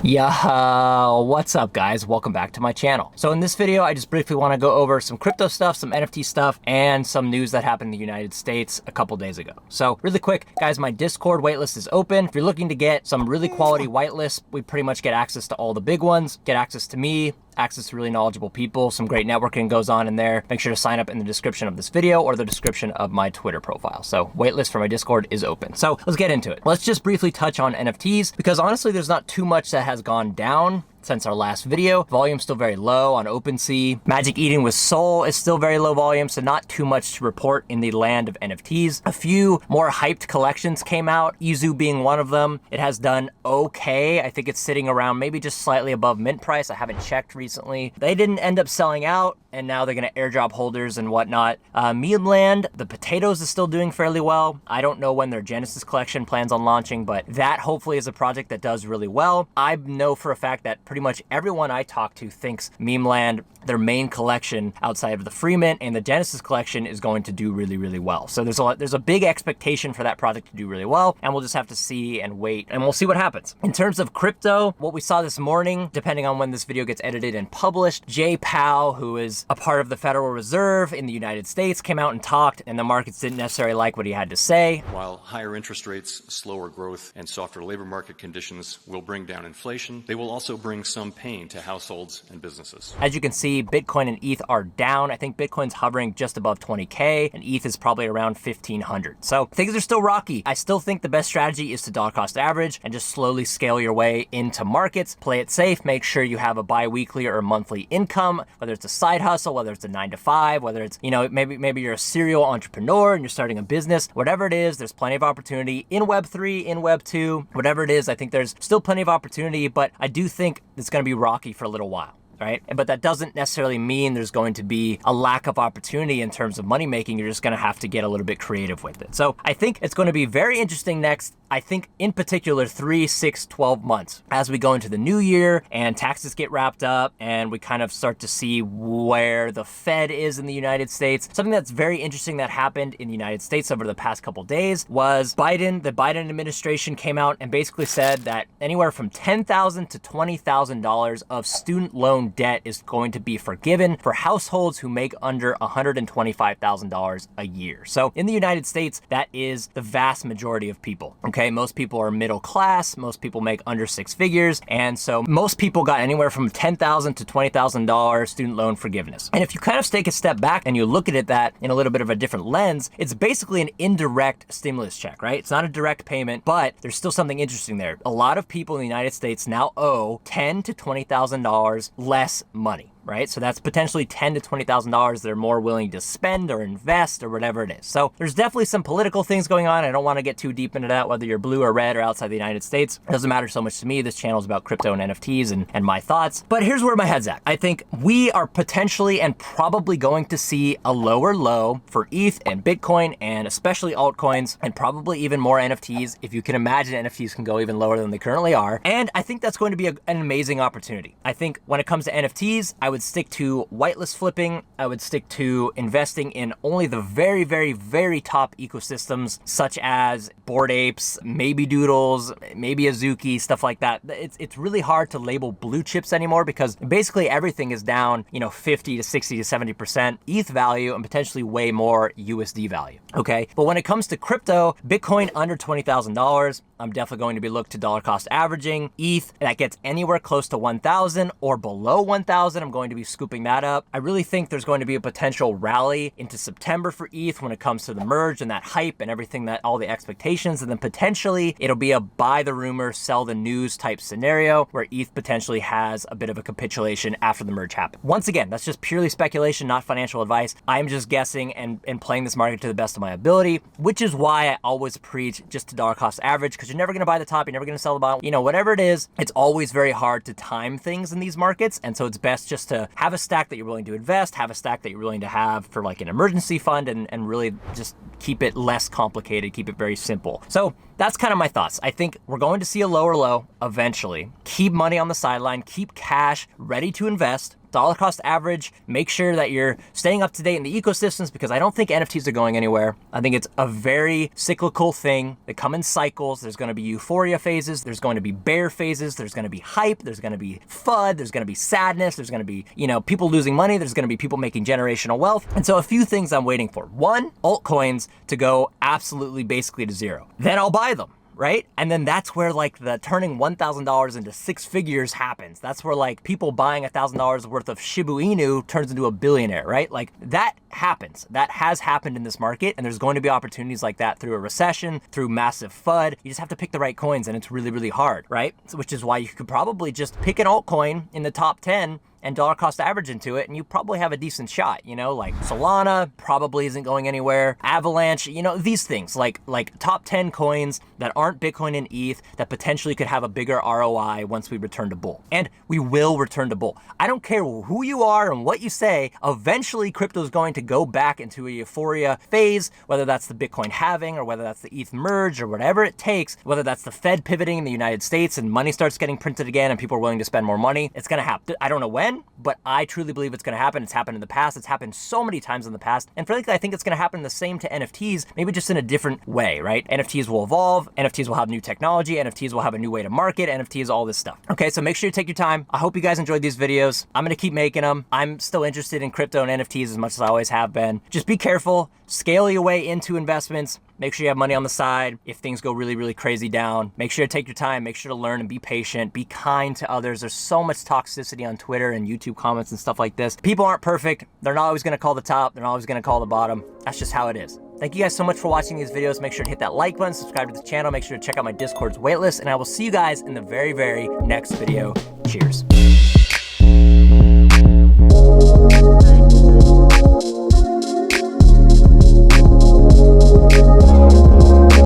Yo, what's up guys? Welcome back to my channel. So in this video, I just briefly want to go over some crypto stuff, some NFT stuff, and some news that happened in the United States a couple days ago. So really quick, guys, my Discord waitlist is open. If you're looking to get some really quality whitelists, we pretty much get access to all the big ones, get access to me, access to really knowledgeable people, some great networking goes on in there. Make sure to sign up in the description of this video or the description of my Twitter profile. So waitlist for my Discord is open. So let's get into it. Let's just briefly touch on NFTs because honestly, there's not too much that has gone down since our last video. Volume's still very low on OpenSea. Magic Eden with Soul is still very low volume, so not too much to report in the land of NFTs. A few more hyped collections came out, Izu being one of them. It has done okay. I think it's sitting around maybe just slightly above mint price. I haven't checked recently. They didn't end up selling out, and now they're gonna airdrop holders and whatnot. Meme Land, the potatoes is still doing fairly well. I don't know when their Genesis collection plans on launching, but that hopefully is a project that does really well. I know for a fact that pretty much everyone I talk to thinks Meme Land, their main collection outside of the free mint and the Genesis collection, is going to do really, really well. So there's a big expectation for that project to do really well, and we'll just have to see and wait, and we'll see what happens. In terms of crypto, what we saw this morning, depending on when this video gets edited and published, Powell, who is a part of the Federal Reserve in the United States, came out and talked, and the markets didn't necessarily like what he had to say. While higher interest rates, slower growth, and softer labor market conditions will bring down inflation, they will also bring some pain to households and businesses. As you can see, Bitcoin and ETH are down. I think Bitcoin's hovering just above 20K and ETH is probably around 1,500. So things are still rocky. I still think the best strategy is to dollar cost average and just slowly scale your way into markets. Play it safe. Make sure you have a bi-weekly or a monthly income, whether it's a side hustle, whether it's a 9-to-5, whether it's, maybe you're a serial entrepreneur and you're starting a business, whatever it is, there's plenty of opportunity in Web3, in Web2, whatever it is. I think there's still plenty of opportunity, but I do think it's going to be rocky for a little while. Right? But that doesn't necessarily mean there's going to be a lack of opportunity in terms of money making. You're just going to have to get a little bit creative with it. So I think it's going to be very interesting next, I think in particular, 3, 6, 12 months as we go into the new year and taxes get wrapped up and we kind of start to see where the Fed is in the United States. Something that's very interesting that happened in the United States over the past couple days was the Biden administration came out and basically said that anywhere from $10,000 to $20,000 of student loan debt is going to be forgiven for households who make under $125,000 a year. So in the United States, that is the vast majority of people. Okay, most people are middle class, most people make under 6 figures, and so most people got anywhere from $10,000 to $20,000 student loan forgiveness. And if you kind of take a step back and you look at it that in a little bit of a different lens, it's basically an indirect stimulus check, right? It's not a direct payment, but there's still something interesting there. A lot of people in the United States now owe $10,000 to $20,000 less money, right? So that's potentially $10,000 to $20,000 they're more willing to spend or invest or whatever it is. So there's definitely some political things going on. I don't want to get too deep into that, whether you're blue or red or outside the United States. It doesn't matter so much to me. This channel is about crypto and NFTs and my thoughts. But here's where my head's at. I think we are potentially and probably going to see a lower low for ETH and Bitcoin and especially altcoins and probably even more NFTs. If you can imagine, NFTs can go even lower than they currently are. And I think that's going to be an amazing opportunity. I think when it comes to NFTs, I would stick to whitelist flipping. I would stick to investing in only the very, very, very top ecosystems, such as Bored Apes, maybe Doodles, maybe Azuki, stuff like that. It's really hard to label blue chips anymore because basically everything is down, 50 to 60 to 70% ETH value and potentially way more USD value. Okay, but when it comes to crypto, Bitcoin under $20,000, I'm definitely going to be looked to dollar cost averaging. ETH that gets anywhere close to 1,000 or below 1,000, I'm going to be scooping that up. I really think there's going to be a potential rally into September for ETH when it comes to the merge and that hype and everything, that all the expectations, and then potentially it'll be a buy the rumor, sell the news type scenario where ETH potentially has a bit of a capitulation after the merge happens. Once again, that's just purely speculation, not financial advice. I'm just guessing and playing this market to the best of my ability, which is why I always preach just to dollar cost average, because you're never going to buy the top, you're never going to sell the bottom, whatever it is. It's always very hard to time things in these markets, and so it's best just to have a stack that you're willing to invest, have a stack that you're willing to have for like an emergency fund, and really just keep it less complicated, keep it very simple. So that's kind of my thoughts. I think we're going to see a lower low eventually. Keep money on the sideline, keep cash ready to invest, dollar cost average, make sure that you're staying up to date in the ecosystems, because I don't think NFTs are going anywhere. I think it's a very cyclical thing. They come in cycles. There's going to be euphoria phases. There's going to be bear phases. There's going to be hype. There's going to be FUD. There's going to be sadness. There's going to be, people losing money. There's going to be people making generational wealth. And so a few things I'm waiting for. One, altcoins to go absolutely basically to zero. Then I'll buy them. Right? And then that's where like the turning $1,000 into six figures happens. That's where like people buying $1,000 worth of Shiba Inu turns into a billionaire, right? Like that happens. That has happened in this market, and there's going to be opportunities like that through a recession, through massive FUD. You just have to pick the right coins, and it's really, really hard, right? So, which is why you could probably just pick an altcoin in the top 10 and dollar cost average into it, and you probably have a decent shot, like Solana probably isn't going anywhere, Avalanche, these things, like top 10 coins that aren't Bitcoin and ETH that potentially could have a bigger ROI once we return to bull. And we will return to bull. I don't care who you are and what you say, eventually crypto is going to go back into a euphoria phase, whether that's the Bitcoin halving or whether that's the ETH merge or whatever it takes, whether that's the Fed pivoting in the United States and money starts getting printed again and people are willing to spend more money. It's gonna happen. I don't know when, but I truly believe it's going to happen. It's happened in the past. It's happened so many times in the past. And frankly, I think it's going to happen the same to NFTs, maybe just in a different way, right? NFTs will evolve. NFTs will have new technology. NFTs will have a new way to market. NFTs, all this stuff. Okay, so make sure you take your time. I hope you guys enjoyed these videos. I'm going to keep making them. I'm still interested in crypto and NFTs as much as I always have been. Just be careful. Scale your way into investments. Make sure you have money on the side. If things go really, really crazy down, make sure to take your time. Make sure to learn and be patient. Be kind to others. There's so much toxicity on Twitter and YouTube comments and stuff like this. People aren't perfect. They're not always going to call the top. They're not always going to call the bottom. That's just how it is. Thank you guys so much for watching these videos. Make sure to hit that like button, subscribe to the channel. Make sure to check out my Discord's waitlist, and I will see you guys in the very, very next video. Cheers.